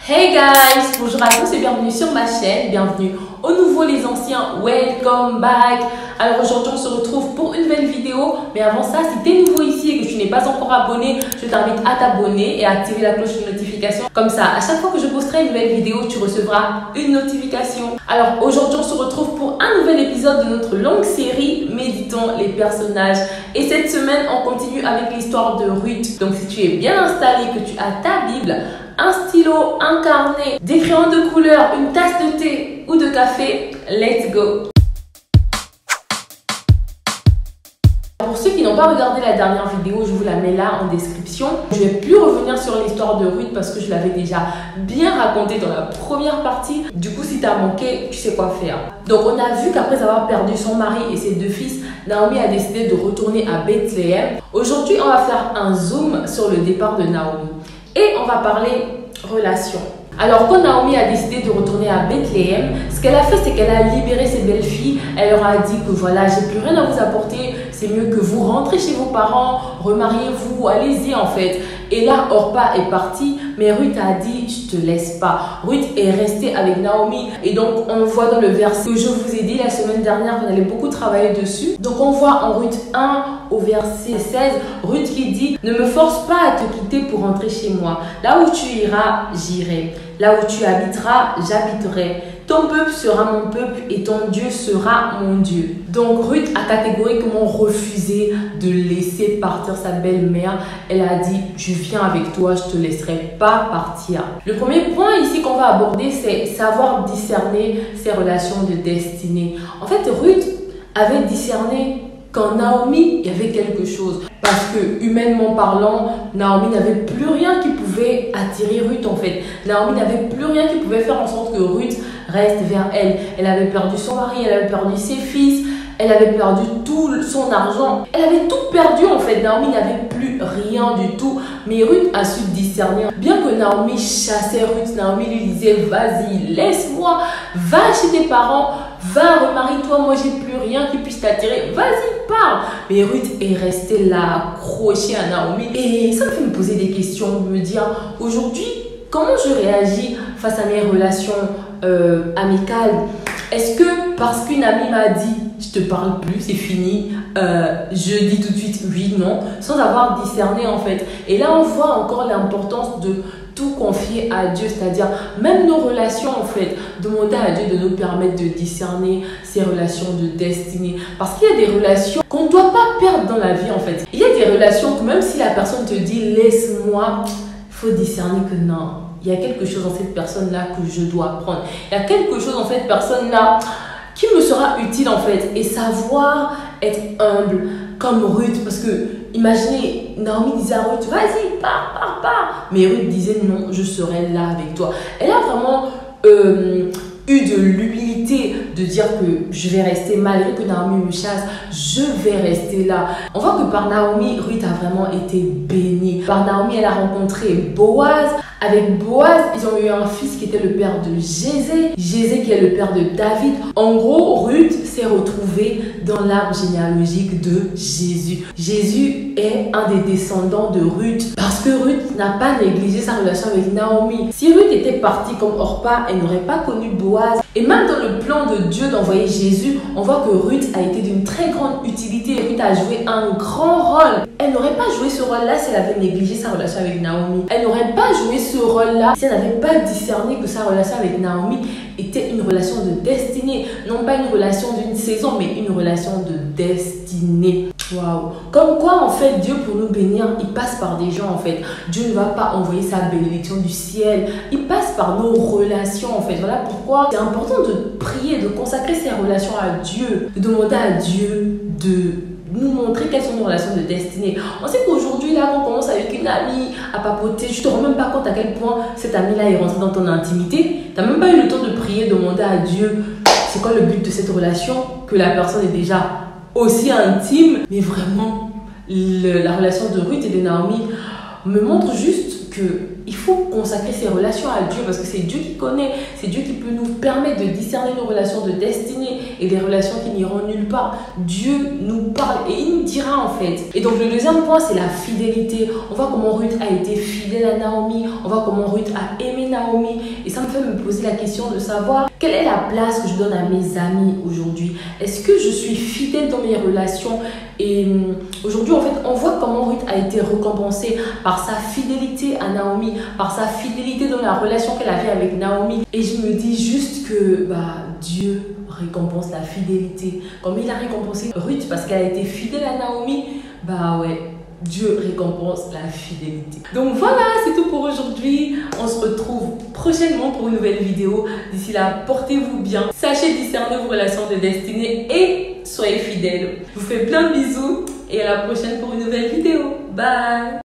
Hey guys, bonjour à tous et bienvenue sur ma chaîne, bienvenue aux nouveaux les anciens, welcome back. Alors aujourd'hui on se retrouve pour une nouvelle vidéo, mais avant ça, si tu es nouveau ici et que tu n'es pas encore abonné, je t'invite à t'abonner et à activer la cloche de notification. Comme ça, à chaque fois que je posterai une nouvelle vidéo, tu recevras une notification. Alors aujourd'hui on se retrouve pour un nouvel épisode de notre longue série Méditons les personnages. Et cette semaine, on continue avec l'histoire de Ruth. Donc si tu es bien installé, que tu as ta Bible, un stylo, un carnet, des crayons de couleur, une tasse de thé ou de café, let's go! Pour ceux qui n'ont pas regardé la dernière vidéo, je vous la mets là en description. Je ne vais plus revenir sur l'histoire de Ruth parce que je l'avais déjà bien raconté dans la première partie. Du coup, si tu as manqué, tu sais quoi faire. Donc, on a vu qu'après avoir perdu son mari et ses deux fils, Naomi a décidé de retourner à Bethléem. Aujourd'hui, on va faire un zoom sur le départ de Naomi. Et on va parler relation. Alors, quand Naomi a décidé de retourner à Bethléem, ce qu'elle a fait, c'est qu'elle a libéré ses belles-filles. Elle leur a dit que voilà, j'ai plus rien à vous apporter. C'est mieux que vous rentrez chez vos parents, remariez-vous, allez-y en fait. Et là, Orpa est partie, mais Ruth a dit, je te laisse pas. Ruth est restée avec Naomi. Et donc, on voit dans le verset que je vous ai dit la semaine dernière qu'on allait beaucoup travailler dessus. Donc, on voit en Ruth 1 au verset 16, Ruth qui dit, ne me force pas à te quitter pour rentrer chez moi. Là où tu iras, j'irai. Là où tu habiteras, j'habiterai. Ton peuple sera mon peuple et ton Dieu sera mon Dieu. Donc Ruth a catégoriquement refusé de laisser partir sa belle-mère. Elle a dit, je viens avec toi, je ne te laisserai pas partir. Le premier point ici qu'on va aborder, c'est savoir discerner ses relations de destinée. En fait, Ruth avait discerné qu'en Naomi, il y avait quelque chose. Parce que, humainement parlant, Naomi n'avait plus rien qui pouvait attirer Ruth en fait. Naomi n'avait plus rien qui pouvait faire en sorte que Ruth reste vers elle. Elle avait perdu son mari, elle avait perdu ses fils, elle avait perdu tout son argent. Elle avait tout perdu en fait. Naomi n'avait plus rien du tout. Mais Ruth a su discerner. Bien que Naomi chassait Ruth, Naomi lui disait, vas-y, laisse-moi, va chez tes parents, va, remarie-toi, moi j'ai plus rien qui puisse t'attirer, vas-y, pars. Mais Ruth est restée là, accrochée à Naomi. Et ça me fait me poser des questions, me dire, aujourd'hui, comment je réagis face à mes relations amicales? Est-ce que parce qu'une amie m'a dit, je te parle plus, c'est fini, je dis tout de suite oui, non, sans avoir discerné en fait. Et là, on voit encore l'importance de tout confier à Dieu, c'est-à-dire même nos relations en fait, demander à Dieu de nous permettre de discerner ces relations de destinée. Parce qu'il y a des relations qu'on ne doit pas perdre dans la vie en fait. Il y a des relations que même si la personne te dit laisse-moi, il faut discerner que non, il y a quelque chose dans cette personne-là que je dois prendre. Il y a quelque chose dans cette personne-là qui me sera utile en fait. Et savoir être humble comme Ruth, parce que imaginez, Naomi disait à Ruth, vas-y, pars. Mais Ruth disait non, je serai là avec toi. Elle a vraiment eu de l'humilité de dire que je vais rester, malgré que Naomi me chasse, je vais rester là. On voit que par Naomi, Ruth a vraiment été bénie. Par Naomi, elle a rencontré Boaz. Avec Boaz, ils ont eu un fils qui était le père de Jésé. Jésé qui est le père de David. En gros, Ruth s'est retrouvée dans l'arbre généalogique de Jésus. Jésus est un des descendants de Ruth. Parce que Ruth n'a pas négligé sa relation avec Naomi. Si Ruth était partie comme Orpa, elle n'aurait pas connu Boaz. Et même dans le plan de Dieu d'envoyer Jésus, on voit que Ruth a été d'une très grande utilité. Ruth a joué un grand rôle. Elle n'aurait pas joué ce rôle-là si elle avait négligé sa relation avec Naomi. Elle n'aurait pas joué ce rôle-là si elle n'avait pas discerné que sa relation avec Naomi était une relation de destinée. Non pas une relation d'une saison, mais une relation de destinée. Waouh! Comme quoi, en fait, Dieu pour nous bénir, il passe par des gens, en fait. Dieu ne va pas envoyer sa bénédiction du ciel. Il passe par nos relations, en fait. Voilà pourquoi c'est important de prier, de consacrer ses relations à Dieu, de demander à Dieu de nous montrer quelles sont nos relations de destinée. On sait qu'aujourd'hui, là, quand on commence avec une amie à papoter, je ne te rends même pas compte à quel point cette amie-là est rentrée dans ton intimité. Tu n'as même pas eu le temps de prier, de demander à Dieu c'est quoi le but de cette relation, que la personne est déjà aussi intime. Mais vraiment, la relation de Ruth et de Naomi me montre juste que il faut consacrer ses relations à Dieu parce que c'est Dieu qui connaît, c'est Dieu qui peut nous permettre de discerner nos relations de destinée et des relations qui n'iront nulle part. Dieu nous parle et il nous dira en fait. Et donc le deuxième point, c'est la fidélité. On voit comment Ruth a été fidèle à Naomi, on voit comment Ruth a aimé Naomi et ça me fait me poser la question de savoir quelle est la place que je donne à mes amis aujourd'hui. Est-ce que je suis fidèle dans mes relations? Et aujourd'hui, en fait, on voit comment Ruth a été récompensée par sa fidélité à Naomi, par sa fidélité dans la relation qu'elle avait avec Naomi. Et je me dis juste que Dieu récompense la fidélité. Comme il a récompensé Ruth parce qu'elle a été fidèle à Naomi, Dieu récompense la fidélité. Donc voilà, c'est tout pour aujourd'hui. On se retrouve prochainement pour une nouvelle vidéo. D'ici là, portez-vous bien. Sachez discerner vos relations de destinée et soyez fidèles. Je vous fais plein de bisous et à la prochaine pour une nouvelle vidéo. Bye!